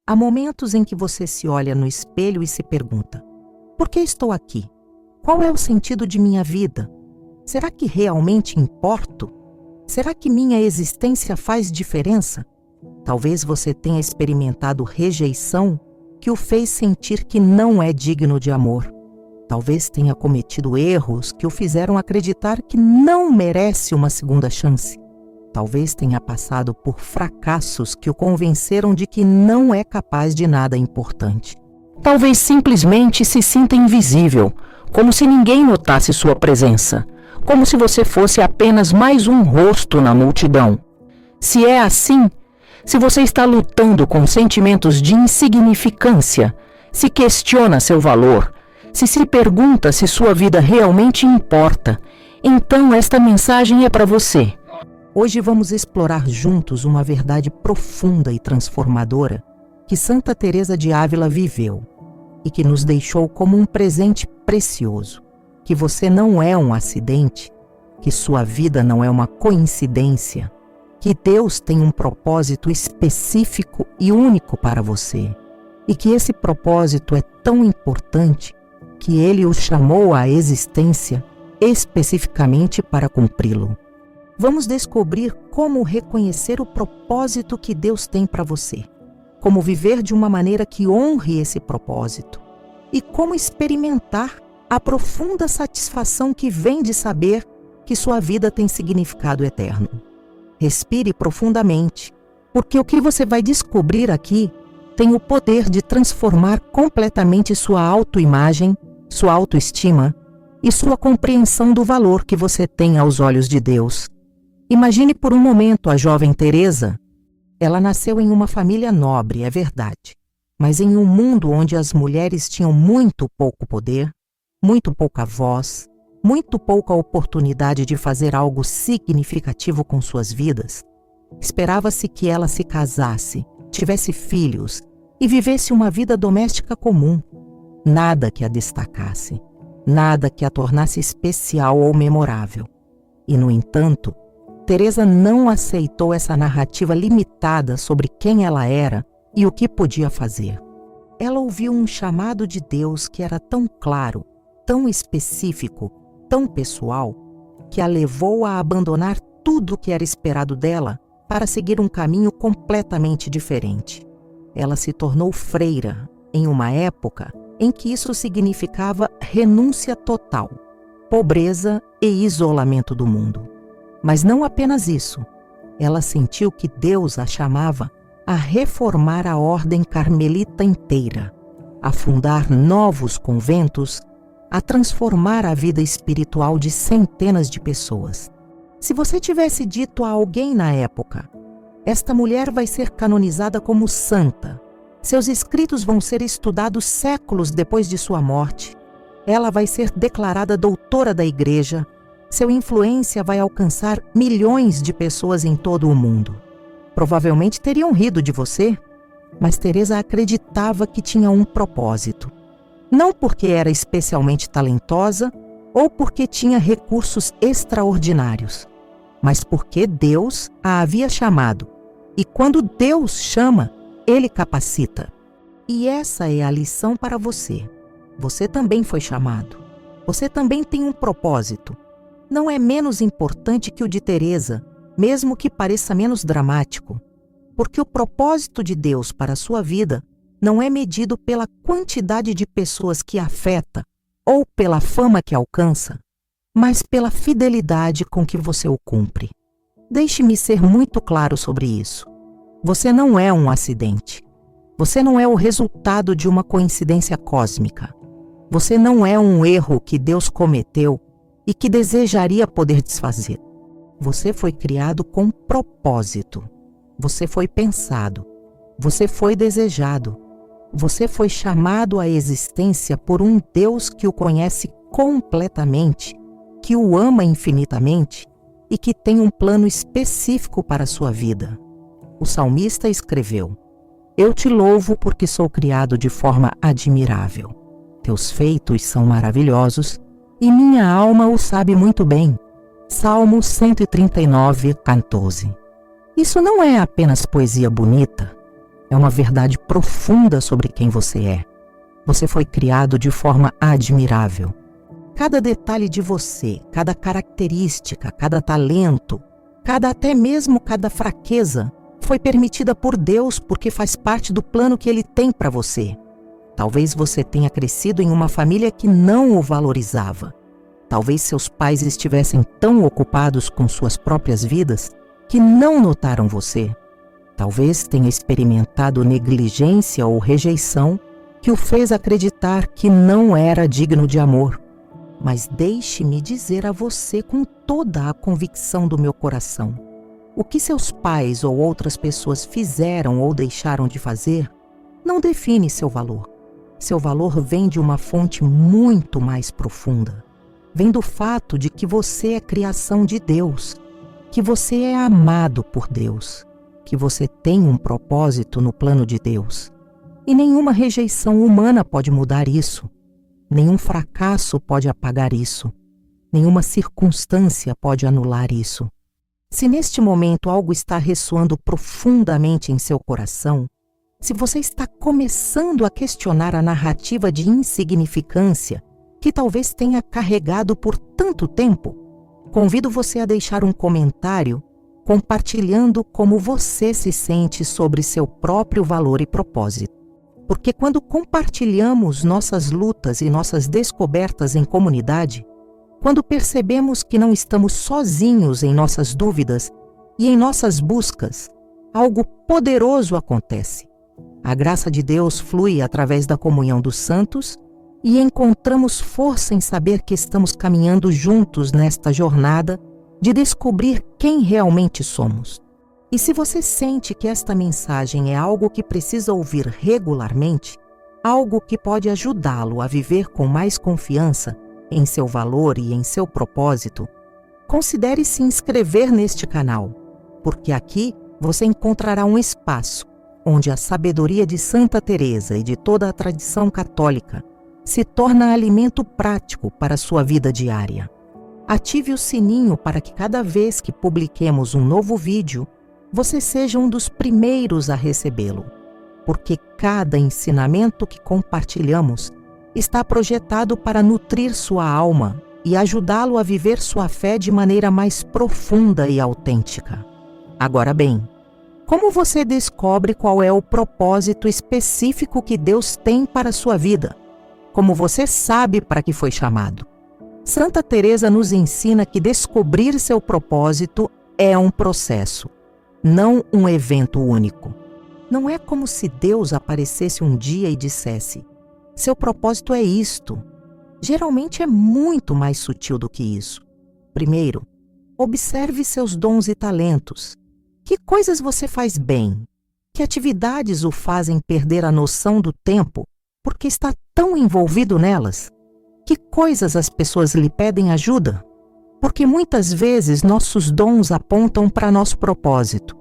Há momentos em que você se olha no espelho e se pergunta: por que estou aqui? Qual é o sentido de minha vida? Será que realmente importo? Será que minha existência faz diferença? Talvez você tenha experimentado rejeição que o fez sentir que não é digno de amor. Talvez tenha cometido erros que o fizeram acreditar que não merece uma segunda chance. Talvez tenha passado por fracassos que o convenceram de que não é capaz de nada importante. Talvez simplesmente se sinta invisível, como se ninguém notasse sua presença, como se você fosse apenas mais um rosto na multidão. Se é assim, se você está lutando com sentimentos de insignificância, se questiona seu valor, se pergunta se sua vida realmente importa, então esta mensagem é para você. Hoje vamos explorar juntos uma verdade profunda e transformadora que Santa Teresa de Ávila viveu e que nos deixou como um presente precioso, que você não é um acidente, que sua vida não é uma coincidência, que Deus tem um propósito específico e único para você, e que esse propósito é tão importante que Ele o chamou à existência especificamente para cumpri-lo. Vamos descobrir como reconhecer o propósito que Deus tem para você, como viver de uma maneira que honre esse propósito e como experimentar a profunda satisfação que vem de saber que sua vida tem significado eterno. Respire profundamente, porque o que você vai descobrir aqui tem o poder de transformar completamente sua autoimagem, sua autoestima e sua compreensão do valor que você tem aos olhos de Deus. Imagine por um momento a jovem Teresa. Ela nasceu em uma família nobre, é verdade, mas em um mundo onde as mulheres tinham muito pouco poder, muito pouca voz, muito pouca oportunidade de fazer algo significativo com suas vidas. Esperava-se que ela se casasse, tivesse filhos e vivesse uma vida doméstica comum. Nada que a destacasse, nada que a tornasse especial ou memorável. E, no entanto, Teresa não aceitou essa narrativa limitada sobre quem ela era e o que podia fazer. Ela ouviu um chamado de Deus que era tão claro, tão específico, tão pessoal, que a levou a abandonar tudo o que era esperado dela para seguir um caminho completamente diferente. Ela se tornou freira em uma época em que isso significava renúncia total, pobreza e isolamento do mundo. Mas não apenas isso. Ela sentiu que Deus a chamava a reformar a ordem carmelita inteira, a fundar novos conventos, a transformar a vida espiritual de centenas de pessoas. Se você tivesse dito a alguém na época: esta mulher vai ser canonizada como santa, seus escritos vão ser estudados séculos depois de sua morte, ela vai ser declarada doutora da Igreja, sua influência vai alcançar milhões de pessoas em todo o mundo. Provavelmente teriam rido de você, mas Teresa acreditava que tinha um propósito. Não porque era especialmente talentosa ou porque tinha recursos extraordinários, mas porque Deus a havia chamado. E quando Deus chama, Ele capacita. E essa é a lição para você. Você também foi chamado. Você também tem um propósito. Não é menos importante que o de Teresa, mesmo que pareça menos dramático, porque o propósito de Deus para a sua vida não é medido pela quantidade de pessoas que afeta ou pela fama que alcança, mas pela fidelidade com que você o cumpre. Deixe-me ser muito claro sobre isso. Você não é um acidente. Você não é o resultado de uma coincidência cósmica. Você não é um erro que Deus cometeu e que desejaria poder desfazer. Você foi criado com propósito. Você foi pensado. Você foi desejado. Você foi chamado à existência por um Deus que o conhece completamente, que o ama infinitamente e que tem um plano específico para a sua vida. O salmista escreveu: Eu te louvo porque sou criado de forma admirável. Teus feitos são maravilhosos e minha alma o sabe muito bem. Salmo 139, 14. Isso não é apenas poesia bonita. É uma verdade profunda sobre quem você é. Você foi criado de forma admirável. Cada detalhe de você, cada característica, cada talento, até mesmo cada fraqueza, foi permitida por Deus porque faz parte do plano que Ele tem para você. Talvez você tenha crescido em uma família que não o valorizava. Talvez seus pais estivessem tão ocupados com suas próprias vidas que não notaram você. Talvez tenha experimentado negligência ou rejeição que o fez acreditar que não era digno de amor. Mas deixe-me dizer a você com toda a convicção do meu coração: o que seus pais ou outras pessoas fizeram ou deixaram de fazer não define seu valor. Seu valor vem de uma fonte muito mais profunda. Vem do fato de que você é criação de Deus, que você é amado por Deus, que você tem um propósito no plano de Deus. E nenhuma rejeição humana pode mudar isso. Nenhum fracasso pode apagar isso. Nenhuma circunstância pode anular isso. Se neste momento algo está ressoando profundamente em seu coração, se você está começando a questionar a narrativa de insignificância que talvez tenha carregado por tanto tempo, convido você a deixar um comentário compartilhando como você se sente sobre seu próprio valor e propósito. Porque quando compartilhamos nossas lutas e nossas descobertas em comunidade, quando percebemos que não estamos sozinhos em nossas dúvidas e em nossas buscas, algo poderoso acontece. A graça de Deus flui através da comunhão dos santos e encontramos força em saber que estamos caminhando juntos nesta jornada de descobrir quem realmente somos. E se você sente que esta mensagem é algo que precisa ouvir regularmente, algo que pode ajudá-lo a viver com mais confiança em seu valor e em seu propósito, considere se inscrever neste canal, porque aqui você encontrará um espaço onde a sabedoria de Santa Teresa e de toda a tradição católica se torna alimento prático para a sua vida diária. Ative o sininho para que cada vez que publiquemos um novo vídeo, você seja um dos primeiros a recebê-lo, porque cada ensinamento que compartilhamos está projetado para nutrir sua alma e ajudá-lo a viver sua fé de maneira mais profunda e autêntica. Agora bem, como você descobre qual é o propósito específico que Deus tem para a sua vida? Como você sabe para que foi chamado? Santa Teresa nos ensina que descobrir seu propósito é um processo, não um evento único. Não é como se Deus aparecesse um dia e dissesse: seu propósito é isto. Geralmente é muito mais sutil do que isso. Primeiro, observe seus dons e talentos. Que coisas você faz bem? Que atividades o fazem perder a noção do tempo porque está tão envolvido nelas? Que coisas as pessoas lhe pedem ajuda? Porque muitas vezes nossos dons apontam para nosso propósito.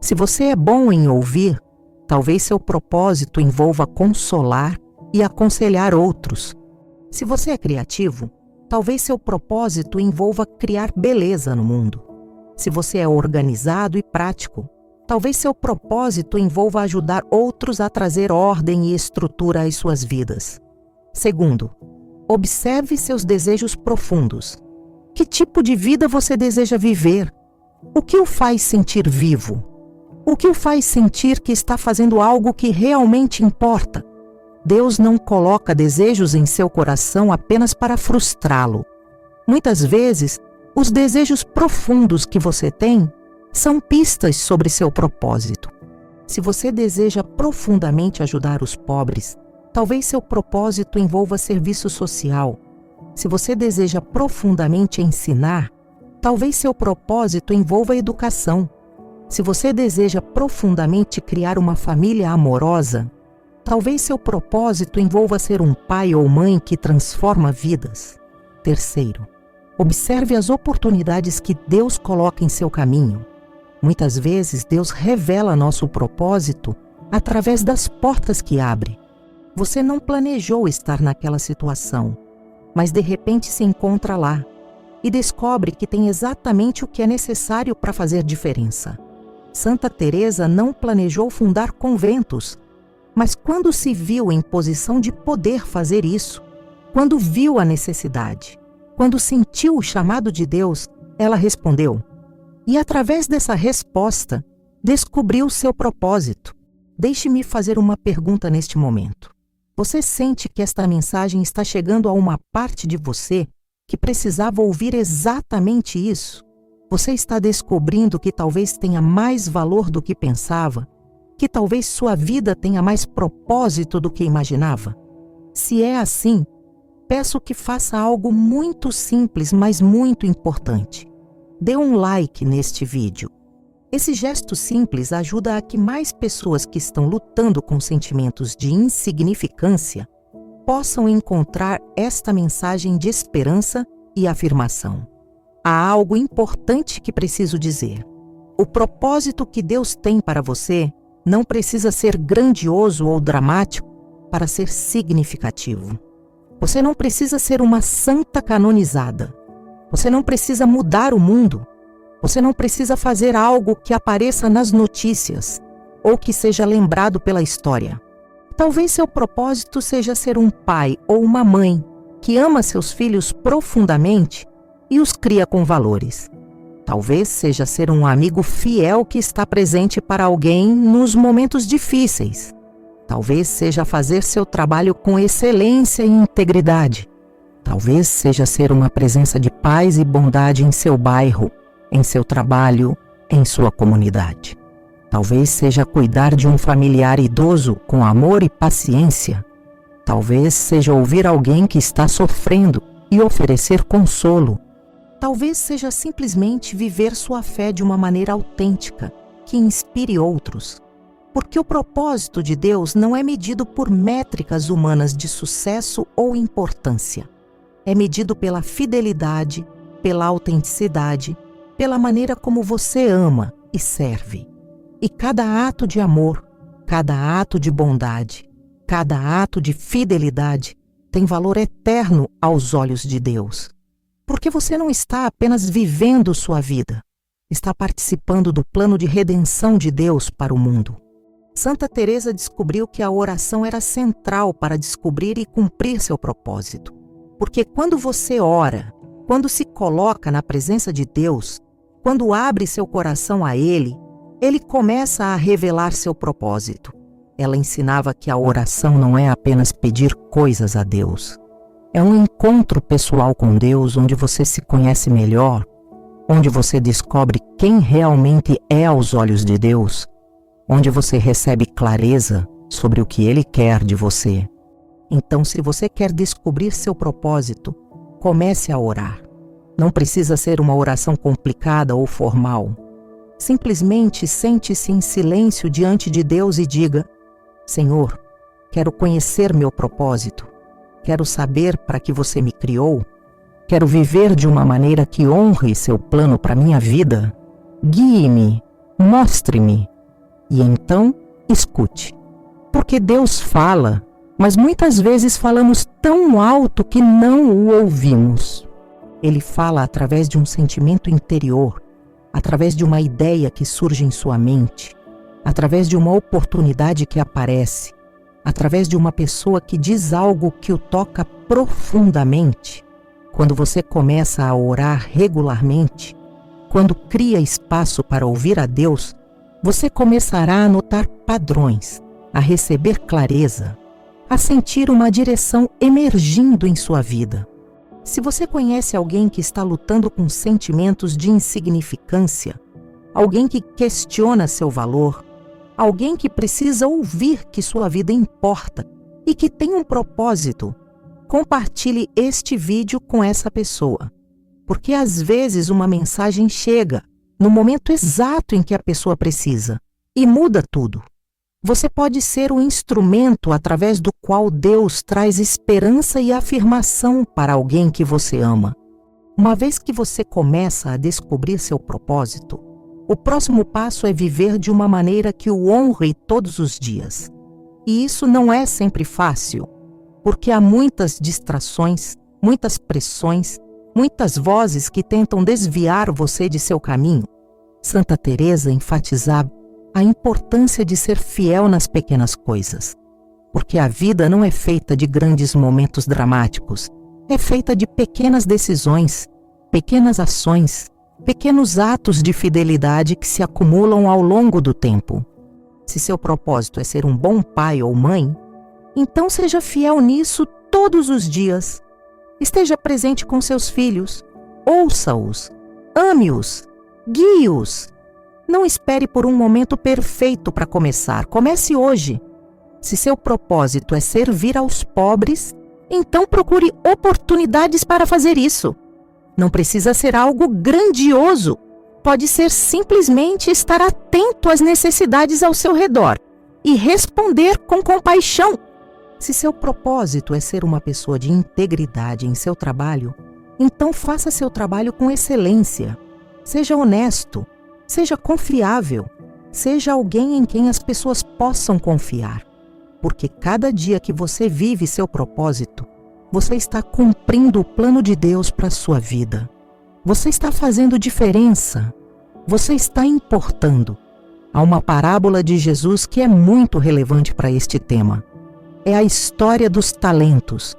Se você é bom em ouvir, talvez seu propósito envolva consolar e aconselhar outros. Se você é criativo, talvez seu propósito envolva criar beleza no mundo. Se você é organizado e prático, talvez seu propósito envolva ajudar outros a trazer ordem e estrutura às suas vidas. Segundo, observe seus desejos profundos. Que tipo de vida você deseja viver? O que o faz sentir vivo? O que o faz sentir que está fazendo algo que realmente importa? Deus não coloca desejos em seu coração apenas para frustrá-lo. Muitas vezes, os desejos profundos que você tem são pistas sobre seu propósito. Se você deseja profundamente ajudar os pobres, talvez seu propósito envolva serviço social. Se você deseja profundamente ensinar, talvez seu propósito envolva educação. Se você deseja profundamente criar uma família amorosa, talvez seu propósito envolva ser um pai ou mãe que transforma vidas. Terceiro, observe as oportunidades que Deus coloca em seu caminho. Muitas vezes Deus revela nosso propósito através das portas que abre. Você não planejou estar naquela situação, mas de repente se encontra lá e descobre que tem exatamente o que é necessário para fazer diferença. Santa Teresa não planejou fundar conventos, mas quando se viu em posição de poder fazer isso, quando viu a necessidade, quando sentiu o chamado de Deus, ela respondeu. E através dessa resposta, descobriu seu propósito. Deixe-me fazer uma pergunta neste momento. Você sente que esta mensagem está chegando a uma parte de você que precisava ouvir exatamente isso? Você está descobrindo que talvez tenha mais valor do que pensava? Que talvez sua vida tenha mais propósito do que imaginava? Se é assim, peço que faça algo muito simples, mas muito importante. Dê um like neste vídeo. Esse gesto simples ajuda a que mais pessoas que estão lutando com sentimentos de insignificância possam encontrar esta mensagem de esperança e afirmação. Há algo importante que preciso dizer. O propósito que Deus tem para você não precisa ser grandioso ou dramático para ser significativo. Você não precisa ser uma santa canonizada. Você não precisa mudar o mundo. Você não precisa fazer algo que apareça nas notícias ou que seja lembrado pela história. Talvez seu propósito seja ser um pai ou uma mãe que ama seus filhos profundamente e os cria com valores. Talvez seja ser um amigo fiel que está presente para alguém nos momentos difíceis. Talvez seja fazer seu trabalho com excelência e integridade. Talvez seja ser uma presença de paz e bondade em seu bairro, em seu trabalho, em sua comunidade. Talvez seja cuidar de um familiar idoso com amor e paciência. Talvez seja ouvir alguém que está sofrendo e oferecer consolo. Talvez seja simplesmente viver sua fé de uma maneira autêntica, que inspire outros. Porque o propósito de Deus não é medido por métricas humanas de sucesso ou importância. É medido pela fidelidade, pela autenticidade, pela maneira como você ama e serve. E cada ato de amor, cada ato de bondade, cada ato de fidelidade tem valor eterno aos olhos de Deus. Porque você não está apenas vivendo sua vida, está participando do plano de redenção de Deus para o mundo. Santa Teresa descobriu que a oração era central para descobrir e cumprir seu propósito. Porque quando você ora, quando se coloca na presença de Deus, quando abre seu coração a Ele, Ele começa a revelar seu propósito. Ela ensinava que a oração não é apenas pedir coisas a Deus. É um encontro pessoal com Deus onde você se conhece melhor, onde você descobre quem realmente é aos olhos de Deus, onde você recebe clareza sobre o que Ele quer de você. Então, se você quer descobrir seu propósito, comece a orar. Não precisa ser uma oração complicada ou formal. Simplesmente sente-se em silêncio diante de Deus e diga: Senhor, quero conhecer meu propósito. Quero saber para que você me criou. Quero viver de uma maneira que honre seu plano para minha vida. Guie-me, mostre-me. E então, escute. Porque Deus fala, mas muitas vezes falamos tão alto que não o ouvimos. Ele fala através de um sentimento interior, através de uma ideia que surge em sua mente, através de uma oportunidade que aparece, através de uma pessoa que diz algo que o toca profundamente. Quando você começa a orar regularmente, quando cria espaço para ouvir a Deus, você começará a notar padrões, a receber clareza, a sentir uma direção emergindo em sua vida. Se você conhece alguém que está lutando com sentimentos de insignificância, alguém que questiona seu valor, alguém que precisa ouvir que sua vida importa e que tem um propósito, compartilhe este vídeo com essa pessoa. Porque às vezes uma mensagem chega no momento exato em que a pessoa precisa e muda tudo. Você pode ser o instrumento através do qual Deus traz esperança e afirmação para alguém que você ama. Uma vez que você começa a descobrir seu propósito, o próximo passo é viver de uma maneira que o honre todos os dias. E isso não é sempre fácil, porque há muitas distrações, muitas pressões, muitas vozes que tentam desviar você de seu caminho. Santa Teresa enfatizava a importância de ser fiel nas pequenas coisas, porque a vida não é feita de grandes momentos dramáticos, é feita de pequenas decisões, pequenas ações, pequenos atos de fidelidade que se acumulam ao longo do tempo. Se seu propósito é ser um bom pai ou mãe, então seja fiel nisso todos os dias. Esteja presente com seus filhos, ouça-os, ame-os, guie-os. Não espere por um momento perfeito para começar. Comece hoje. Se seu propósito é servir aos pobres, então procure oportunidades para fazer isso. Não precisa ser algo grandioso. Pode ser simplesmente estar atento às necessidades ao seu redor e responder com compaixão. Se seu propósito é ser uma pessoa de integridade em seu trabalho, então faça seu trabalho com excelência. Seja honesto, seja confiável, seja alguém em quem as pessoas possam confiar. Porque cada dia que você vive seu propósito, você está cumprindo o plano de Deus para a sua vida. Você está fazendo diferença. Você está importando. Há uma parábola de Jesus que é muito relevante para este tema. É a história dos talentos.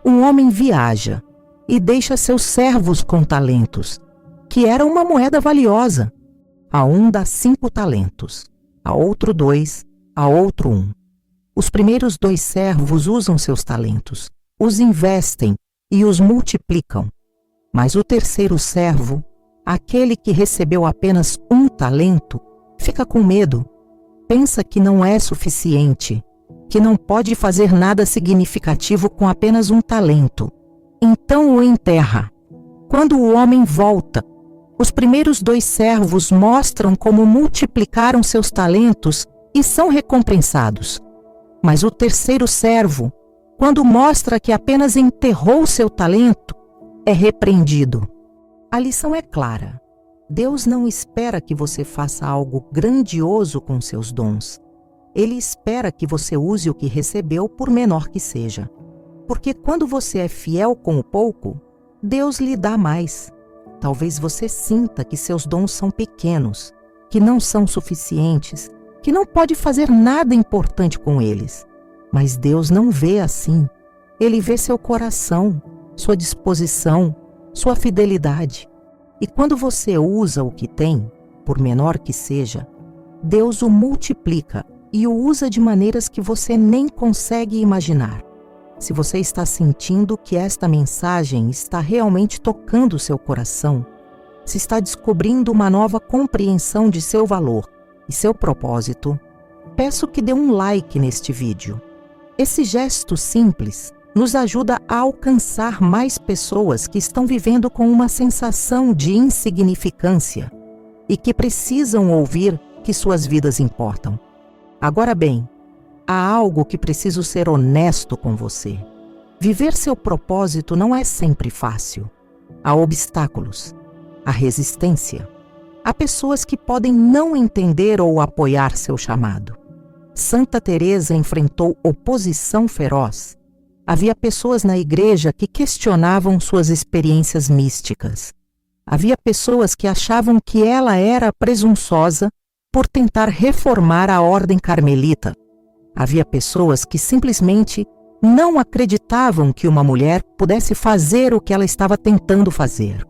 Um homem viaja e deixa seus servos com talentos, que era uma moeda valiosa. A um dá 5 talentos, a outro 2, a outro 1. Os primeiros 2 servos usam seus talentos, os investem e os multiplicam. Mas o terceiro servo, aquele que recebeu apenas 1 talento, fica com medo. Pensa que não é suficiente, que não pode fazer nada significativo com apenas 1 talento. Então o enterra. Quando o homem volta, os primeiros 2 servos mostram como multiplicaram seus talentos e são recompensados. Mas o terceiro servo, quando mostra que apenas enterrou seu talento, é repreendido. A lição é clara. Deus não espera que você faça algo grandioso com seus dons. Ele espera que você use o que recebeu, por menor que seja. Porque quando você é fiel com o pouco, Deus lhe dá mais. Talvez você sinta que seus dons são pequenos, que não são suficientes, que não pode fazer nada importante com eles. Mas Deus não vê assim. Ele vê seu coração, sua disposição, sua fidelidade. E quando você usa o que tem, por menor que seja, Deus o multiplica e o usa de maneiras que você nem consegue imaginar. Se você está sentindo que esta mensagem está realmente tocando seu coração, se está descobrindo uma nova compreensão de seu valor e seu propósito, peço que dê um like neste vídeo. Esse gesto simples nos ajuda a alcançar mais pessoas que estão vivendo com uma sensação de insignificância e que precisam ouvir que suas vidas importam. Agora bem, há algo que preciso ser honesto com você. Viver seu propósito não é sempre fácil. Há obstáculos, há resistência. Há pessoas que podem não entender ou apoiar seu chamado. Santa Teresa enfrentou oposição feroz. Havia pessoas na igreja que questionavam suas experiências místicas. Havia pessoas que achavam que ela era presunçosa por tentar reformar a ordem carmelita. Havia pessoas que simplesmente não acreditavam que uma mulher pudesse fazer o que ela estava tentando fazer.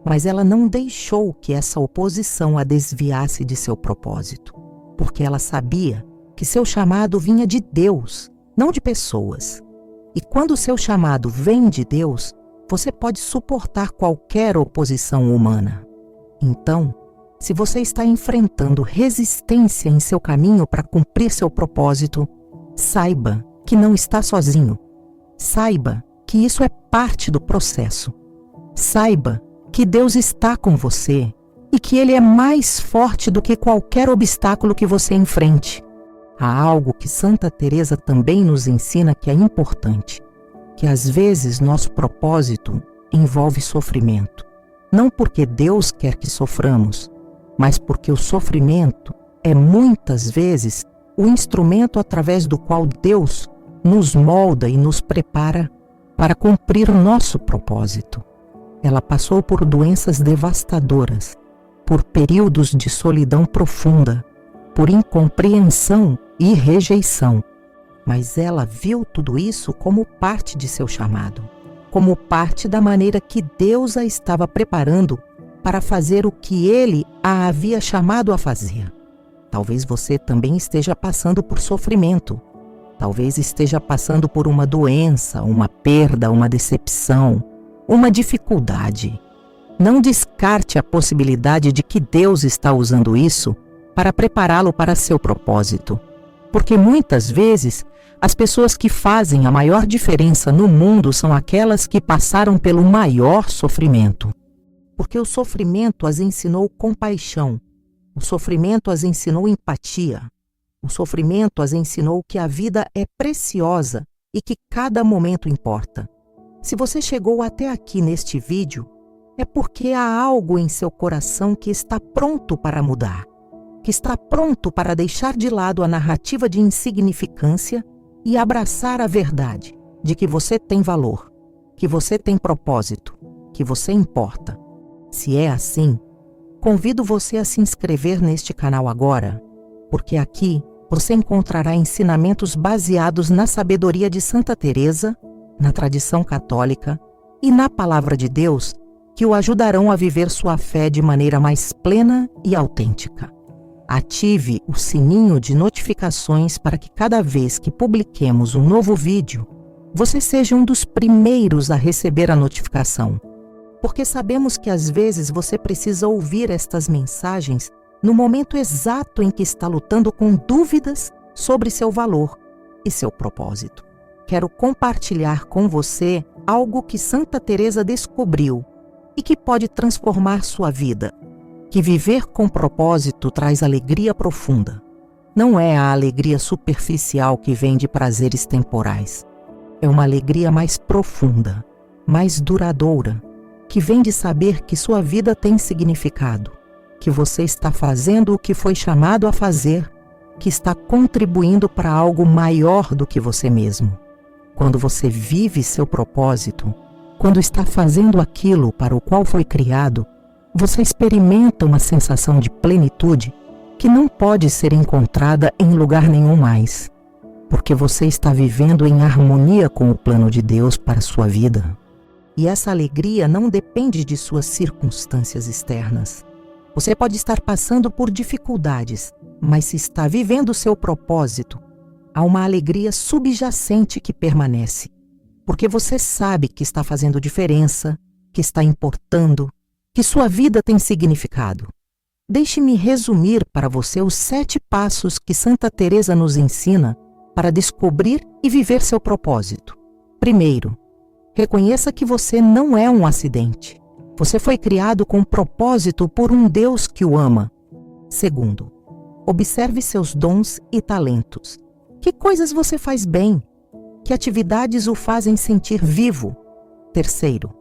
Mas ela não deixou que essa oposição a desviasse de seu propósito, porque ela sabia que seu chamado vinha de Deus, não de pessoas. E quando o seu chamado vem de Deus, você pode suportar qualquer oposição humana. Então, se você está enfrentando resistência em seu caminho para cumprir seu propósito, saiba que não está sozinho. Saiba que isso é parte do processo. Saiba que Deus está com você e que Ele é mais forte do que qualquer obstáculo que você enfrente. Há algo que Santa Teresa também nos ensina que é importante, que às vezes nosso propósito envolve sofrimento. Não porque Deus quer que soframos, mas porque o sofrimento é muitas vezes o instrumento através do qual Deus nos molda e nos prepara para cumprir o nosso propósito. Ela passou por doenças devastadoras, por períodos de solidão profunda, por incompreensão e rejeição. Mas ela viu tudo isso como parte de seu chamado, como parte da maneira que Deus a estava preparando para fazer o que Ele a havia chamado a fazer. Talvez você também esteja passando por sofrimento. Talvez esteja passando por uma doença, uma perda, uma decepção, uma dificuldade. Não descarte a possibilidade de que Deus está usando isso para prepará-lo para seu propósito. Porque muitas vezes, as pessoas que fazem a maior diferença no mundo são aquelas que passaram pelo maior sofrimento. Porque o sofrimento as ensinou compaixão, o sofrimento as ensinou empatia, o sofrimento as ensinou que a vida é preciosa e que cada momento importa. Se você chegou até aqui neste vídeo, é porque há algo em seu coração que está pronto para mudar, que está pronto para deixar de lado a narrativa de insignificância e abraçar a verdade de que você tem valor, que você tem propósito, que você importa. Se é assim, convido você a se inscrever neste canal agora, porque aqui você encontrará ensinamentos baseados na sabedoria de Santa Teresa, na tradição católica e na Palavra de Deus que o ajudarão a viver sua fé de maneira mais plena e autêntica. Ative o sininho de notificações para que cada vez que publiquemos um novo vídeo, você seja um dos primeiros a receber a notificação. Porque sabemos que às vezes você precisa ouvir estas mensagens no momento exato em que está lutando com dúvidas sobre seu valor e seu propósito. Quero compartilhar com você algo que Santa Teresa descobriu e que pode transformar sua vida. Que viver com propósito traz alegria profunda. Não é a alegria superficial que vem de prazeres temporais. É uma alegria mais profunda, mais duradoura, que vem de saber que sua vida tem significado, que você está fazendo o que foi chamado a fazer, que está contribuindo para algo maior do que você mesmo. Quando você vive seu propósito, quando está fazendo aquilo para o qual foi criado, você experimenta uma sensação de plenitude que não pode ser encontrada em lugar nenhum mais, porque você está vivendo em harmonia com o plano de Deus para a sua vida. E essa alegria não depende de suas circunstâncias externas. Você pode estar passando por dificuldades, mas se está vivendo seu propósito, há uma alegria subjacente que permanece, porque você sabe que está fazendo diferença, que está importando, que sua vida tem significado. Deixe-me resumir para você os 7 passos que Santa Teresa nos ensina para descobrir e viver seu propósito. Primeiro, reconheça que você não é um acidente. Você foi criado com propósito por um Deus que o ama. Segundo, observe seus dons e talentos. Que coisas você faz bem? Que atividades o fazem sentir vivo? Terceiro,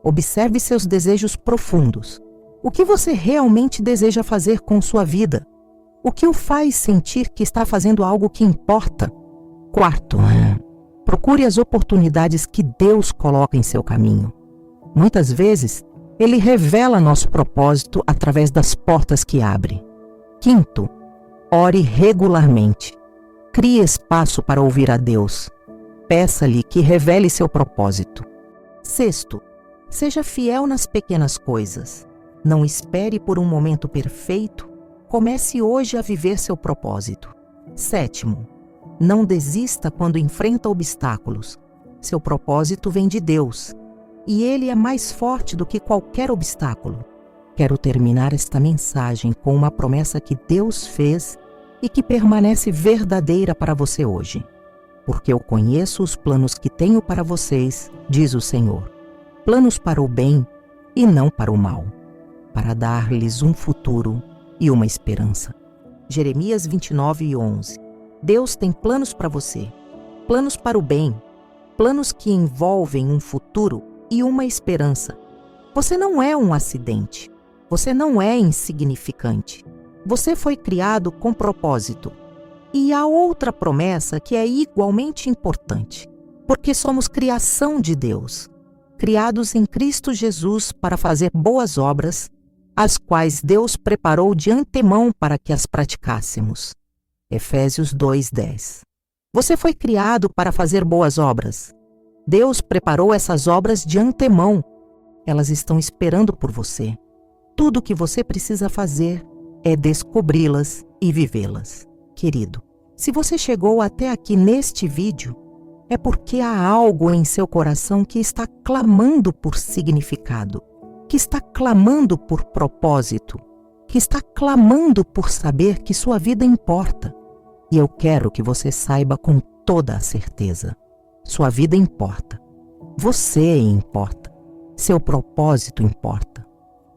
observe seus desejos profundos. O que você realmente deseja fazer com sua vida? O que o faz sentir que está fazendo algo que importa? Quarto, procure as oportunidades que Deus coloca em seu caminho. Muitas vezes, Ele revela nosso propósito através das portas que abre. Quinto, ore regularmente. Crie espaço para ouvir a Deus. Peça-lhe que revele seu propósito. Sexto, seja fiel nas pequenas coisas. Não espere por um momento perfeito. Comece hoje a viver seu propósito. Sétimo, não desista quando enfrenta obstáculos. Seu propósito vem de Deus, e Ele é mais forte do que qualquer obstáculo. Quero terminar esta mensagem com uma promessa que Deus fez e que permanece verdadeira para você hoje. Porque eu conheço os planos que tenho para vocês, diz o Senhor. Planos para o bem e não para o mal, para dar-lhes um futuro e uma esperança. Jeremias 29:11. Deus tem planos para você, planos para o bem, planos que envolvem um futuro e uma esperança. Você não é um acidente, você não é insignificante. Você foi criado com propósito. E há outra promessa que é igualmente importante, porque somos criação de Deus, criados em Cristo Jesus para fazer boas obras, as quais Deus preparou de antemão para que as praticássemos. Efésios 2:10. Você foi criado para fazer boas obras. Deus preparou essas obras de antemão. Elas estão esperando por você. Tudo o que você precisa fazer é descobri-las e vivê-las. Querido, se você chegou até aqui neste vídeo, é porque há algo em seu coração que está clamando por significado, que está clamando por propósito, que está clamando por saber que sua vida importa. E eu quero que você saiba com toda a certeza. Sua vida importa. Você importa. Seu propósito importa.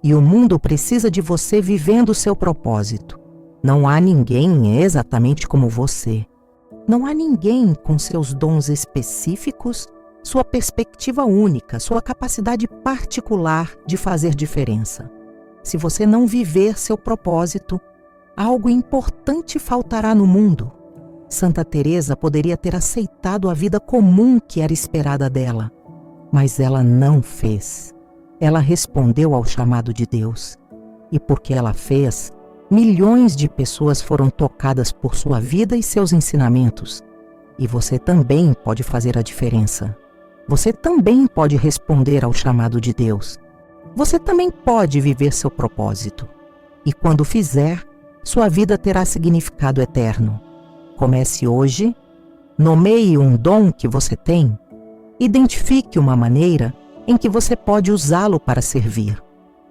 E o mundo precisa de você vivendo o seu propósito. Não há ninguém exatamente como você. Não há ninguém com seus dons específicos, sua perspectiva única, sua capacidade particular de fazer diferença. Se você não viver seu propósito, algo importante faltará no mundo. Santa Teresa poderia ter aceitado a vida comum que era esperada dela, mas ela não fez. Ela respondeu ao chamado de Deus. E porque ela fez, milhões de pessoas foram tocadas por sua vida e seus ensinamentos. E você também pode fazer a diferença. Você também pode responder ao chamado de Deus. Você também pode viver seu propósito. E quando fizer, sua vida terá significado eterno. Comece hoje, nomeie um dom que você tem, identifique uma maneira em que você pode usá-lo para servir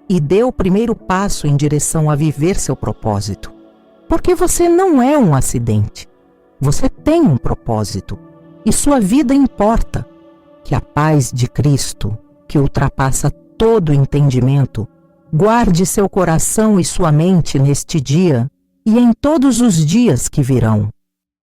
e dê o primeiro passo em direção a viver seu propósito. Porque você não é um acidente. Você tem um propósito e sua vida importa. Que a paz de Cristo, que ultrapassa todo entendimento, guarde seu coração e sua mente neste dia e em todos os dias que virão.